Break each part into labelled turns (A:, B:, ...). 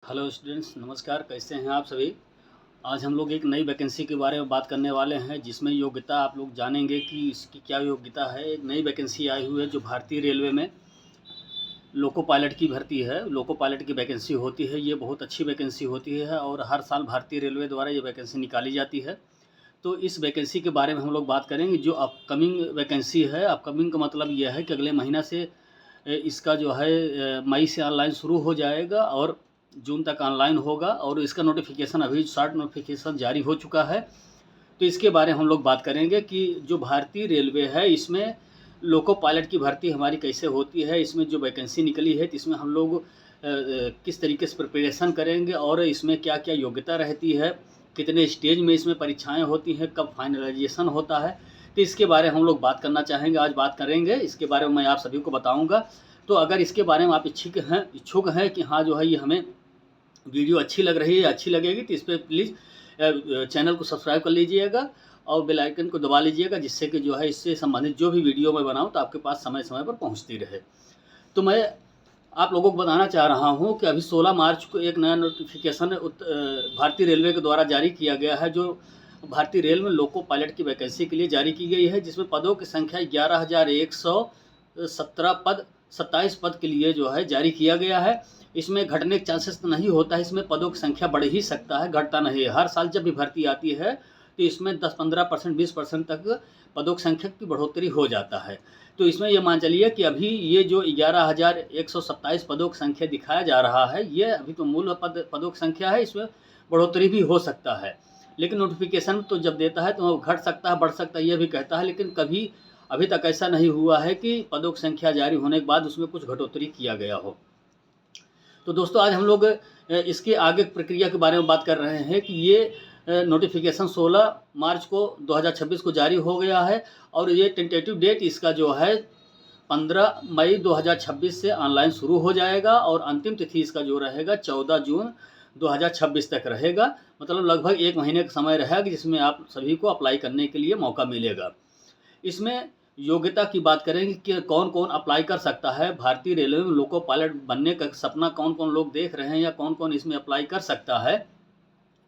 A: Hello students, नमस्कार। कैसे हैं आप सभी। आज हम लोग एक नई वैकेंसी के बारे में बात करने वाले हैं, जिसमें योग्यता आप लोग जानेंगे कि इसकी क्या योग्यता है। एक नई वैकेंसी आई हुई है जो भारतीय रेलवे में लोको पायलट की भर्ती है। लोको पायलट की वैकेंसी होती है, ये बहुत अच्छी वैकेंसी होती है और हर साल भारतीय रेलवे द्वारा ये वैकेंसी निकाली जाती है। तो इस वैकेंसी के बारे में हम लोग बात करेंगे। जो अपकमिंग वैकेंसी है, अपकमिंग का मतलब यह है कि अगले महीना से इसका जो है मई से ऑनलाइन शुरू हो जाएगा और जून तक ऑनलाइन होगा। और इसका नोटिफिकेशन अभी शॉर्ट नोटिफिकेशन जारी हो चुका है। तो इसके बारे में हम लोग बात करेंगे कि जो भारतीय रेलवे है इसमें लोको पायलट की भर्ती हमारी कैसे होती है, इसमें जो वैकेंसी निकली है तो इसमें हम लोग किस तरीके से प्रिपरेशन करेंगे और इसमें क्या क्या योग्यता रहती है, कितने स्टेज में इसमें परीक्षाएं होती हैं, कब फाइनलाइजेशन होता है। तो इसके बारे में हम लोग बात करना चाहेंगे, आज बात करेंगे इसके बारे में। मैं आप सभी को बताऊंगा। तो अगर इसके बारे में आप इच्छुक हैं कि हाँ जो है ये हमें वीडियो अच्छी लग रही है, अच्छी लगेगी, तो इस पर प्लीज़ चैनल को सब्सक्राइब कर लीजिएगा और बेल आइकन को दबा लीजिएगा, जिससे कि जो है इससे संबंधित जो भी वीडियो मैं बनाऊं तो आपके पास समय समय पर पहुंचती रहे। तो मैं आप लोगों को बताना चाह रहा हूं कि अभी 16 मार्च को एक नया नोटिफिकेशन भारतीय रेलवे के द्वारा जारी किया गया है, जो भारतीय रेल में लोको पायलट की वैकेंसी के लिए जारी की गई है, जिसमें पदों की संख्या 11,117 पद 27 पद के लिए जो है जारी किया गया है। इसमें घटने के चांसेस तो नहीं होता है, इसमें पदों की संख्या बढ़ ही सकता है, घटता नहीं है। हर साल जब भी भर्ती आती है तो इसमें 10-15%, 20% तक पदों की संख्या की बढ़ोतरी हो जाता है। तो इसमें ये मान चलिए कि अभी ये जो 11,127 पदों की संख्या दिखाया जा रहा है, ये अभी तो मूल पदों की संख्या है, इसमें बढ़ोतरी भी हो सकता है। लेकिन नोटिफिकेशन तो जब देता है तो घट सकता है, बढ़ सकता है, ये भी कहता है। लेकिन कभी अभी तक ऐसा नहीं हुआ है कि पदों की संख्या जारी होने के बाद उसमें कुछ घटोतरी किया गया हो। तो दोस्तों आज हम लोग इसके आगे प्रक्रिया के बारे में बात कर रहे हैं कि ये नोटिफिकेशन 16 मार्च को 2026 को जारी हो गया है और ये टेंटेटिव डेट इसका जो है 15 मई 2026 से ऑनलाइन शुरू हो जाएगा और अंतिम तिथि इसका जो रहेगा 14 जून 2026 तक रहेगा। मतलब लगभग 1 महीने का समय रहेगा जिसमें आप सभी को अप्लाई करने के लिए मौका मिलेगा। इसमें योग्यता की बात करेंगे कि कौन कौन अप्लाई कर सकता है। भारतीय रेलवे में लोको पायलट बनने का सपना कौन कौन लोग देख रहे हैं या कौन कौन इसमें अप्लाई कर सकता है,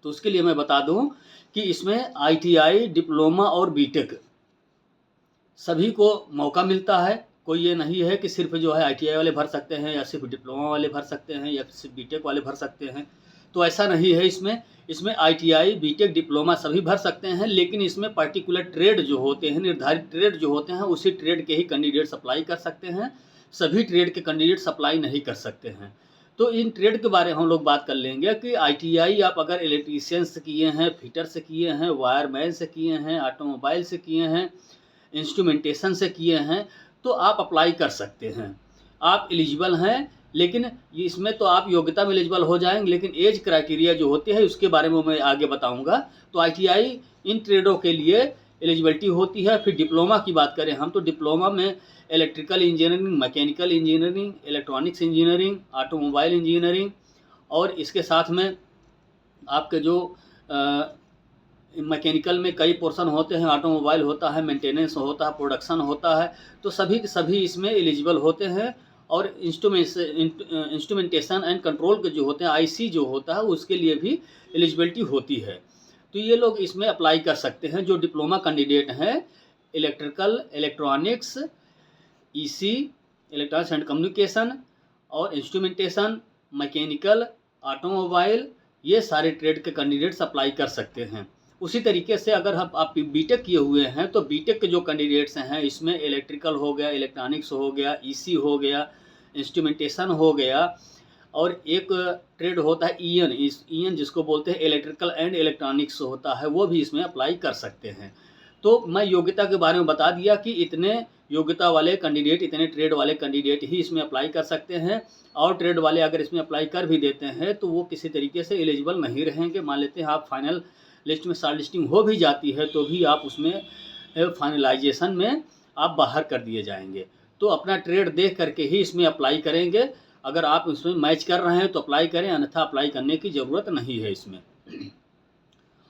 A: तो उसके लिए मैं बता दूं कि इसमें ITI, डिप्लोमा और बीटेक सभी को मौका मिलता है। कोई ये नहीं है कि सिर्फ जो है ITI वाले भर सकते हैं या सिर्फ डिप्लोमा वाले भर सकते हैं या सिर्फ बीटेक वाले भर सकते हैं, तो ऐसा नहीं है। इसमें ITI, बीटेक, डिप्लोमा सभी भर सकते हैं। लेकिन इसमें पर्टिकुलर ट्रेड जो होते हैं, निर्धारित ट्रेड जो होते हैं, उसी ट्रेड के ही कैंडिडेट्स अप्लाई कर सकते हैं। सभी ट्रेड के कैंडिडेट्स अप्लाई नहीं कर सकते हैं। तो इन ट्रेड के बारे में हम लोग बात कर लेंगे कि ITI आप अगर इलेक्ट्रीशियन से किए हैं, फिटर से किए हैं, वायरमैन से किए हैं, ऑटोमोबाइल से किए हैं, इंस्ट्रूमेंटेशन से किए हैं, तो आप अप्लाई कर सकते हैं, आप एलिजिबल हैं। लेकिन इसमें तो आप योग्यता में एलिजिबल हो जाएंगे, लेकिन एज क्राइटेरिया जो होती है उसके बारे में मैं आगे बताऊंगा। तो ITI इन ट्रेडों के लिए एलिजिबिलिटी होती है। फिर डिप्लोमा की बात करें हम, तो डिप्लोमा में electrical engineering, mechanical engineering, electronics engineering, automobile engineering और इसके साथ में आपके जो मैकेनिकल में कई पोर्शन होते हैं, ऑटोमोबाइल होता है, मेंटेनेंस होता है, प्रोडक्शन होता है, तो सभी के सभी इसमें एलिजिबल होते हैं। और इंस्ट्रूमेंटेशन एंड कंट्रोल के जो होते हैं, IC जो होता है, उसके लिए भी एलिजिबिलिटी होती है। तो ये लोग इसमें अप्लाई कर सकते हैं जो डिप्लोमा कैंडिडेट हैं। Electrical, electronics, EC, electronics and communication और इंस्ट्रूमेंटेशन, मैकेनिकल, ऑटोमोबाइल, ये सारे ट्रेड के कैंडिडेट्स अप्लाई कर सकते हैं। उसी तरीके से अगर आप बीटेक किए हुए हैं तो बीटेक के जो कैंडिडेट्स हैं, इसमें इलेक्ट्रिकल हो गया, इलेक्ट्रॉनिक्स हो गया, EC हो गया, इंस्ट्रूमेंटेशन हो गया और एक ट्रेड होता है EN जिसको बोलते हैं इलेक्ट्रिकल एंड इलेक्ट्रॉनिक्स होता है, वो भी इसमें अप्लाई कर सकते हैं। तो मैं योग्यता के बारे में बता दिया कि इतने योग्यता वाले कैंडिडेट, इतने ट्रेड वाले कैंडिडेट ही इसमें अप्लाई कर सकते हैं। और ट्रेड वाले अगर इसमें अप्लाई कर भी देते हैं तो वो किसी तरीके से एलिजिबल नहीं रहेंगे। मान लेते हैं आप फाइनल लिस्ट में शॉर्ट लिस्टिंग हो भी जाती है तो भी आप उसमें फाइनलाइजेशन में आप बाहर कर दिए जाएंगे। तो अपना ट्रेड देख करके ही इसमें अप्लाई करेंगे। अगर आप इसमें मैच कर रहे हैं तो अप्लाई करें, अन्यथा अप्लाई करने की ज़रूरत नहीं है इसमें।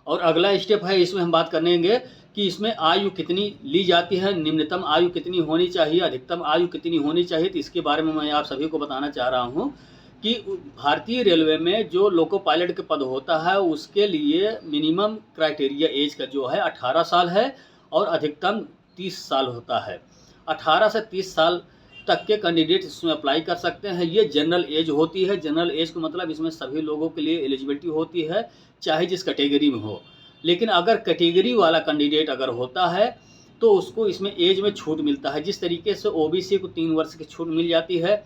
A: और अगला स्टेप है, इसमें हम बात करेंगे कि इसमें आयु कितनी ली जाती है, निम्नतम आयु कितनी होनी चाहिए, अधिकतम आयु कितनी होनी चाहिए। तो इसके बारे में मैं आप सभी को बताना चाह रहा हूँ कि भारतीय रेलवे में जो लोको पायलट के पद होता है उसके लिए मिनिमम क्राइटेरिया एज का जो है 18 साल है और अधिकतम 30 साल होता है। 18 से 30 साल तक के कैंडिडेट इसमें अप्लाई कर सकते हैं। ये जनरल एज होती है। जनरल एज का मतलब इसमें सभी लोगों के लिए एलिजिबिलिटी होती है, चाहे जिस कैटेगरी में हो। लेकिन अगर कैटेगरी वाला कैंडिडेट अगर होता है तो उसको इसमें एज में छूट मिलता है। जिस तरीके से ओबीसी को 3 वर्ष की छूट मिल जाती है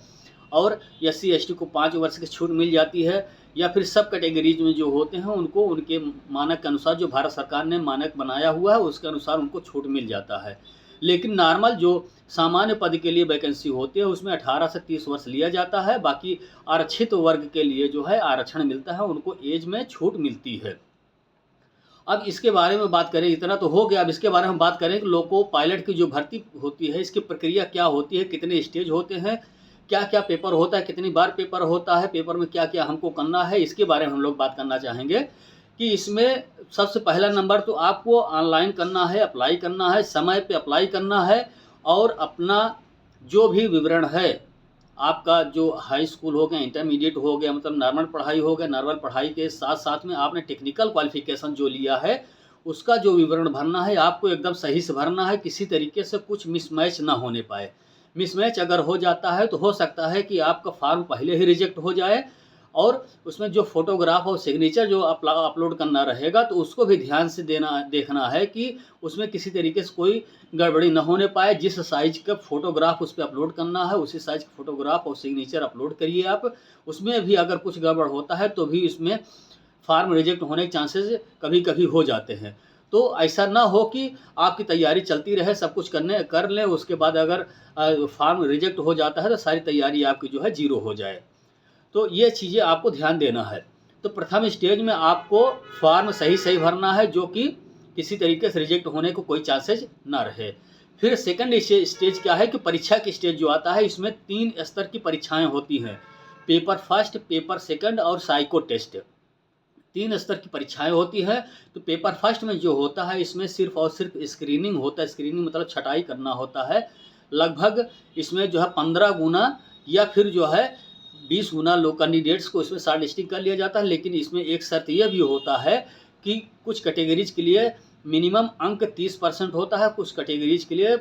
A: और एससी एसटी को 5 वर्ष की छूट मिल जाती है, या फिर सब कैटेगरीज में जो होते हैं उनको उनके मानक के अनुसार, जो भारत सरकार ने मानक बनाया हुआ है उसके अनुसार उनको छूट मिल जाता है। लेकिन नॉर्मल जो सामान्य पद के लिए वैकेंसी होती है उसमें 18 से 30 वर्ष लिया जाता है। बाकी आरक्षित वर्ग के लिए जो है आरक्षण मिलता है, उनको एज में छूट मिलती है। अब इसके बारे में बात करें, इतना तो हो गया। अब इसके बारे में बात करें कि लोको पायलट की जो भर्ती होती है इसकी प्रक्रिया क्या होती है, कितने स्टेज होते हैं, क्या क्या पेपर होता है, कितनी बार पेपर होता है, पेपर में क्या क्या हमको करना है, इसके बारे में हम लोग बात करना चाहेंगे। कि इसमें सबसे पहला नंबर तो आपको ऑनलाइन करना है, अप्लाई करना है, समय पे अप्लाई करना है और अपना जो भी विवरण है, आपका जो हाई स्कूल हो गया, इंटरमीडिएट हो गया, मतलब नॉर्मल पढ़ाई हो गया, नॉर्मल पढ़ाई के साथ साथ में आपने टेक्निकल क्वालिफिकेशन जो लिया है उसका जो विवरण भरना है आपको एकदम सही से भरना है। किसी तरीके से कुछ मिसमैच ना होने पाए। मिसमैच अगर हो जाता है तो हो सकता है कि आपका फॉर्म पहले ही रिजेक्ट हो जाए, और उसमें जो फोटोग्राफ और सिग्नेचर जो अपलोड करना रहेगा तो उसको भी ध्यान से देखना है कि उसमें किसी तरीके से कोई गड़बड़ी न होने पाए। जिस साइज का फोटोग्राफ उस पर अपलोड करना है उसी साइज का फोटोग्राफ और सिग्नेचर अपलोड करिए आप। उसमें भी अगर कुछ गड़बड़ होता है तो भी इसमें फॉर्म रिजेक्ट होने के चांसेस कभी कभी हो जाते हैं। तो ऐसा ना हो कि आपकी तैयारी चलती रहे, सब कुछ कर लें, उसके बाद अगर फॉर्म रिजेक्ट हो जाता है तो सारी तैयारी आपकी जो है जीरो हो जाए। तो ये चीज़ें आपको ध्यान देना है। तो प्रथम स्टेज में आपको फॉर्म सही सही भरना है, जो कि किसी तरीके से रिजेक्ट होने को कोई चांसेस ना रहे। फिर सेकंड स्टेज क्या है कि परीक्षा की स्टेज जो आता है, इसमें 3 स्तर की परीक्षाएं होती हैं। पेपर फर्स्ट, पेपर सेकंड और साइको टेस्ट। 3 स्तर की परीक्षाएं होती हैं। तो पेपर फर्स्ट में जो होता है इसमें सिर्फ और सिर्फ स्क्रीनिंग होता है। स्क्रीनिंग मतलब छटाई करना होता है। लगभग इसमें जो है 15 गुना या फिर जो है 20 गुना लोग कैंडिडेट्स को इसमें शॉर्ट लिस्टिंग कर लिया जाता है। लेकिन इसमें एक शर्त यह भी होता है कि कुछ कैटेगरीज के लिए मिनिमम अंक 30% होता है, कुछ कैटेगरीज के लिए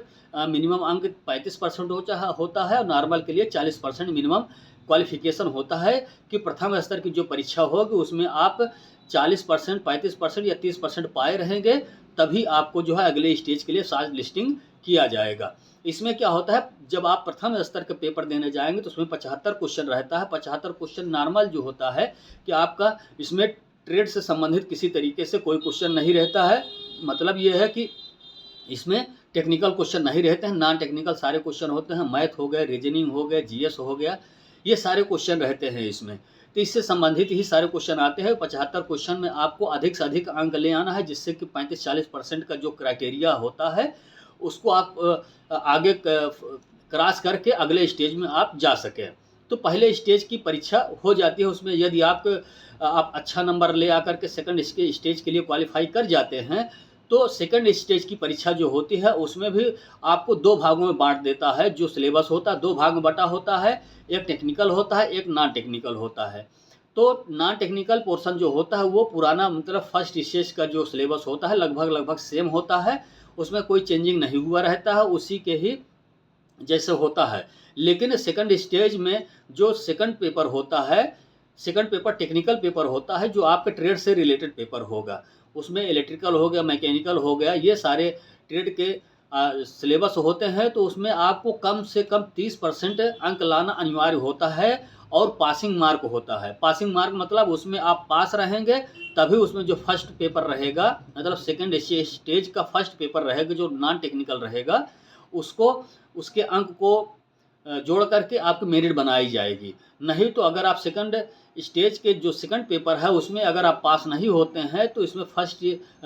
A: मिनिमम अंक 35% होता है और नॉर्मल के लिए 40% मिनिमम क्वालिफिकेशन होता है। कि प्रथम स्तर की जो परीक्षा होगी उसमें आप 40%, 35% या 30% पाए रहेंगे, तभी आपको जो है अगले स्टेज के लिए शॉर्ट लिस्टिंग किया जाएगा। इसमें क्या होता है, जब आप प्रथम स्तर के पेपर देने जाएंगे तो उसमें 75 क्वेश्चन रहता है। 75 क्वेश्चन नॉर्मल जो होता है कि आपका इसमें ट्रेड से संबंधित किसी तरीके से कोई क्वेश्चन नहीं रहता है। मतलब ये है कि इसमें टेक्निकल क्वेश्चन नहीं रहते हैं, नॉन टेक्निकल सारे क्वेश्चन होते हैं। मैथ हो गए, रीजनिंग हो गए, जीएस हो गया, ये सारे क्वेश्चन रहते हैं इसमें। तो इससे संबंधित ही सारे क्वेश्चन आते हैं। 75 क्वेश्चन में आपको अधिक से अधिक अंक ले आना है, जिससे कि 35-40% का जो क्राइटेरिया होता है उसको आप आगे क्रॉस करके अगले स्टेज में आप जा सकें। तो पहले स्टेज की परीक्षा हो जाती है। उसमें यदि आप अच्छा नंबर ले आकर के सेकंड स्टेज के लिए क्वालिफाई कर जाते हैं तो सेकंड स्टेज की परीक्षा जो होती है उसमें भी आपको 2 भागों में बांट देता है। जो सिलेबस होता है 2 भाग में बटा होता है, एक टेक्निकल होता है, एक नॉन टेक्निकल होता है। तो नॉन टेक्निकल पोर्शन जो होता है वो पुराना मतलब फर्स्ट स्टेज का जो सिलेबस होता है लगभग सेम होता है, उसमें कोई चेंजिंग नहीं हुआ रहता है, उसी के ही जैसे होता है। लेकिन सेकंड स्टेज में जो सेकंड पेपर होता है, सेकंड पेपर टेक्निकल पेपर होता है, जो आपके ट्रेड से रिलेटेड पेपर होगा। उसमें इलेक्ट्रिकल हो गया, मैकेनिकल हो गया, ये सारे ट्रेड के सिलेबस होते हैं। तो उसमें आपको कम से कम 30% अंक लाना अनिवार्य होता है और पासिंग मार्क होता है। पासिंग मार्क मतलब उसमें आप पास रहेंगे तभी उसमें जो फर्स्ट पेपर रहेगा, मतलब सेकंड स्टेज का फर्स्ट पेपर रहेगा जो नॉन टेक्निकल रहेगा, उसको उसके अंक को जोड़ करके आपकी मेरिट बनाई जाएगी। नहीं तो अगर आप सेकंड स्टेज के जो सेकंड पेपर है उसमें अगर आप पास नहीं होते हैं तो इसमें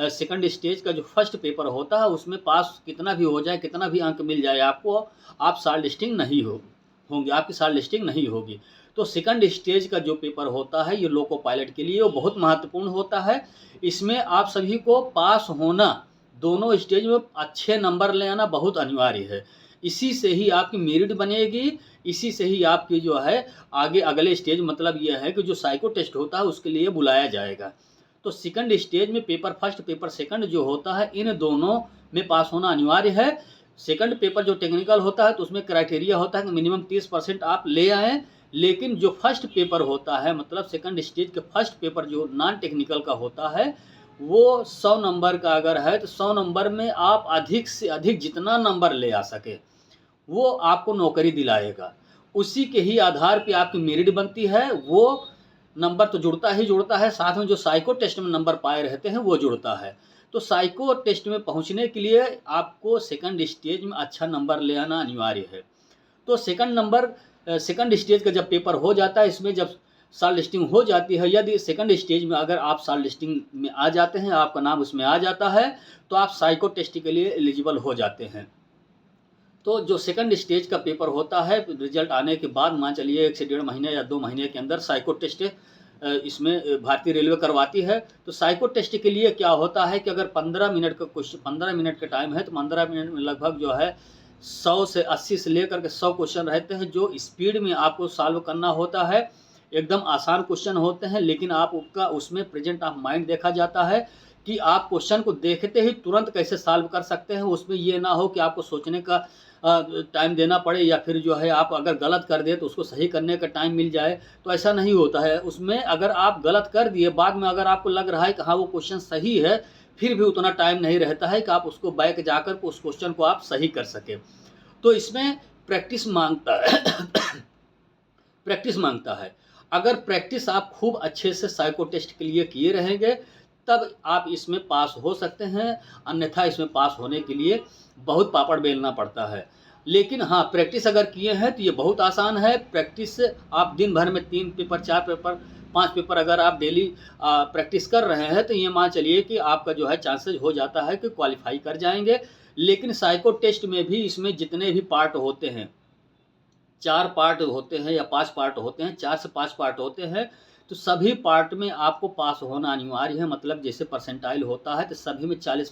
A: सेकंड स्टेज का जो फर्स्ट पेपर होता है उसमें पास कितना भी हो जाए, कितना भी अंक मिल जाए आपको, आप शॉर्ट लिस्टिंग नहीं होंगे, आपकी शॉर्ट लिस्टिंग नहीं होगी। तो सेकंड स्टेज का जो पेपर होता है ये लोको पायलट के लिए वो बहुत महत्वपूर्ण होता है। इसमें आप सभी को पास होना, दोनों स्टेज में अच्छे नंबर ले आना बहुत अनिवार्य है। इसी से ही आपकी मेरिट बनेगी, इसी से ही आपकी जो है आगे अगले स्टेज, मतलब ये है कि जो साइको टेस्ट होता है उसके लिए बुलाया जाएगा। तो सेकंड स्टेज में पेपर फर्स्ट पेपर सेकंड जो होता है, इन दोनों में पास होना अनिवार्य है। सेकंड पेपर जो टेक्निकल होता है तो उसमें क्राइटेरिया होता है कि मिनिमम 30% आप ले आएँ, लेकिन जो फर्स्ट पेपर होता है, मतलब सेकंड स्टेज के फर्स्ट पेपर जो नॉन टेक्निकल का होता है, वो 100 नंबर का अगर है तो 100 नंबर में आप अधिक से अधिक जितना नंबर ले आ सके वो आपको नौकरी दिलाएगा। उसी के ही आधार पे आपकी मेरिट बनती है, वो नंबर तो जुड़ता ही जुड़ता है, साथ में जो साइको टेस्ट में नंबर पाए रहते हैं वो जुड़ता है। तो साइको टेस्ट में पहुंचने के लिए आपको सेकंड स्टेज में अच्छा नंबर ले आना अनिवार्य है। तो सेकंड स्टेज का जब पेपर हो जाता है, इसमें जब शॉर्ट लिस्टिंग हो जाती है, यदि सेकंड स्टेज में अगर आप शॉर्ट लिस्टिंग में आ जाते हैं, आपका नाम उसमें आ जाता है, तो आप साइको टेस्ट के लिए एलिजिबल हो जाते हैं। तो जो सेकंड स्टेज का पेपर होता है, रिजल्ट आने के बाद मान चलिए 1 से 1.5 महीने या 2 महीने के अंदर साइको टेस्ट इसमें भारतीय रेलवे करवाती है। तो साइको टेस्ट के लिए क्या होता है कि अगर 15 मिनट का क्वेश्चन, 15 मिनट का टाइम है, तो 15 मिनट में लगभग जो है 100 से 80 से लेकर के 100 क्वेश्चन रहते हैं, जो स्पीड में आपको सॉल्व करना होता है। एकदम आसान क्वेश्चन होते हैं, लेकिन आपका उसमें प्रेजेंट ऑफ माइंड देखा जाता है कि आप क्वेश्चन को देखते ही तुरंत कैसे सॉल्व कर सकते हैं। उसमें ये ना हो कि आपको सोचने का टाइम देना पड़े, या फिर जो है आप अगर गलत कर दे तो उसको सही करने का टाइम मिल जाए, तो ऐसा नहीं होता है। उसमें अगर आप गलत कर दिए, बाद में अगर आपको लग रहा है कि हाँ वो क्वेश्चन सही है, फिर भी उतना टाइम नहीं रहता है कि आप उसको बैक जाकर उस क्वेश्चन को आप सही कर सके। तो इसमें प्रैक्टिस मांगता है प्रैक्टिस मांगता है। अगर प्रैक्टिस आप खूब अच्छे से साइको टेस्ट के लिए किए रहेंगे, तब आप इसमें पास हो सकते हैं, अन्यथा इसमें पास होने के लिए बहुत पापड़ बेलना पड़ता है। लेकिन हाँ, प्रैक्टिस अगर किए हैं तो ये बहुत आसान है। प्रैक्टिस आप दिन भर में 3 पेपर 4 पेपर 5 पेपर अगर आप डेली प्रैक्टिस कर रहे हैं, तो ये मान चलिए कि आपका जो है चांसेस हो जाता है कि क्वालिफाई कर जाएंगे। लेकिन साइको टेस्ट में भी इसमें जितने भी पार्ट होते हैं, 4 पार्ट होते हैं या 5 पार्ट होते हैं, 4 से 5 पार्ट होते हैं, तो सभी पार्ट में आपको पास होना अनिवार्य है। मतलब जैसे परसेंटाइल होता है तो सभी में 40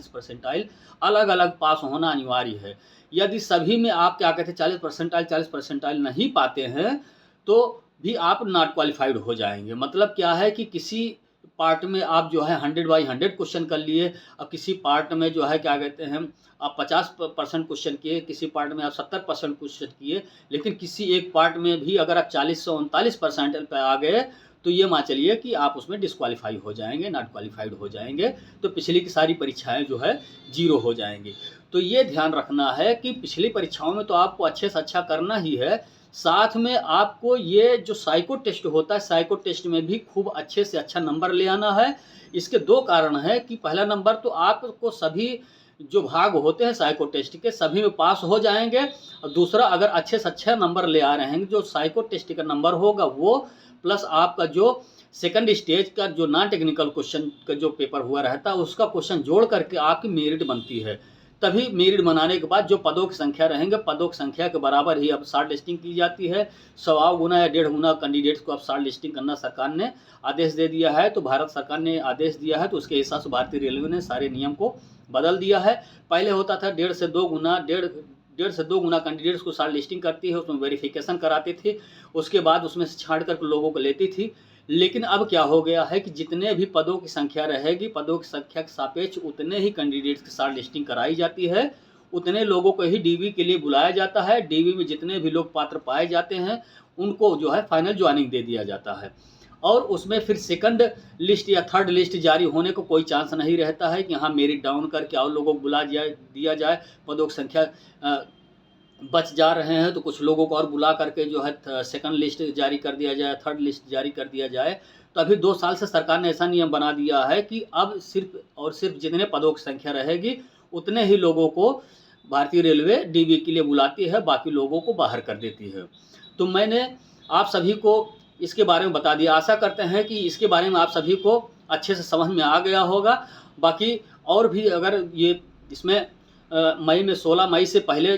A: परसेंटाइल अलग अलग पास होना अनिवार्य है। यदि सभी में आप क्या कहते हैं 40 परसेंटाइल नहीं पाते हैं, तो भी आप नॉट क्वालिफाइड हो जाएंगे। मतलब क्या है कि किसी पार्ट में आप जो है 100/100 क्वेश्चन कर लिए, और किसी पार्ट में जो है क्या कहते हैं आप 50% क्वेश्चन किए, किसी पार्ट में आप 70% क्वेश्चन किए, लेकिन किसी एक पार्ट में भी अगर आप 40 से 39% पे आ गए, तो ये मान चलिए कि आप उसमें डिस्क्वालीफाई हो जाएंगे, नॉट क्वालिफाइड हो जाएंगे। तो पिछली की सारी परीक्षाएं जो है 0 हो जाएंगी। तो ये ध्यान रखना है कि पिछली परीक्षाओं में तो आपको अच्छे से अच्छा करना ही है, साथ में आपको ये जो साइको टेस्ट होता है, साइको टेस्ट में भी खूब अच्छे से अच्छा नंबर ले आना है। इसके 2 कारण हैं कि पहला नंबर तो आपको सभी जो भाग होते हैं साइको टेस्ट के सभी में पास हो जाएंगे, और दूसरा अगर अच्छे से अच्छा नंबर ले आ रहे हैं, जो साइको टेस्ट का नंबर होगा वो, प्लस आपका जो सेकंड स्टेज का जो नॉन टेक्निकल क्वेश्चन का जो पेपर हुआ रहता है उसका क्वेश्चन जोड़ करके आपकी मेरिट बनती है। तभी मेरिट बनाने के बाद जो पदों की संख्या रहेंगे, पदों की संख्या के बराबर ही अब शॉर्ट लिस्टिंग की जाती है। 1.25 गुना या 1.5 गुना कैंडिडेट्स को अब शॉर्ट लिस्टिंग करना सरकार ने आदेश दे दिया है। तो भारत सरकार ने आदेश दिया है, तो उसके हिसाब से भारतीय रेलवे ने सारे नियम को बदल दिया है। पहले होता था 1.5 से 2 गुना कैंडिडेट्स को शॉर्ट लिस्टिंग करती है, उसमें वेरिफिकेशन कराती थी, उसके बाद उसमें से छांट कर लोगों को लेती थी। लेकिन अब क्या हो गया है कि जितने भी पदों की संख्या रहेगी, पदों की संख्या के सापेक्ष उतने ही कैंडिडेट्स की शॉर्ट लिस्टिंग कराई जाती है, उतने लोगों को ही डीवी के लिए बुलाया जाता है। डीवी में जितने भी लोग पात्र पाए जाते हैं उनको जो है फाइनल ज्वाइनिंग दे दिया जाता है, और उसमें फिर सेकंड लिस्ट या थर्ड लिस्ट जारी होने को कोई चांस नहीं रहता है कि हाँ मेरिट डाउन करके और लोगों को बुला दिया जाए। पदों की संख्या बच जा रहे हैं तो कुछ लोगों को और बुला करके जो है सेकंड लिस्ट जारी कर दिया जाए, थर्ड लिस्ट जारी कर दिया जाए। तो अभी 2 साल से सरकार ने ऐसा नियम बना दिया है कि अब सिर्फ और सिर्फ जितने पदों की संख्या रहेगी उतने ही लोगों को भारतीय रेलवे डीवी के लिए बुलाती है, बाकी लोगों को बाहर कर देती है। तो मैंने आप सभी को इसके बारे में बता दिया। आशा करते हैं कि इसके बारे में आप सभी को अच्छे से समझ में आ गया होगा। बाकी और भी अगर ये इसमें मई में 16 मई से पहले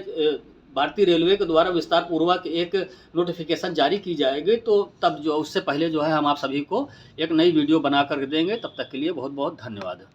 A: भारतीय रेलवे के द्वारा विस्तार पूर्वक एक नोटिफिकेशन जारी की जाएगी, तो तब जो उससे पहले जो है हम आप सभी को एक नई वीडियो बना कर देंगे। तब तक के लिए बहुत बहुत धन्यवाद।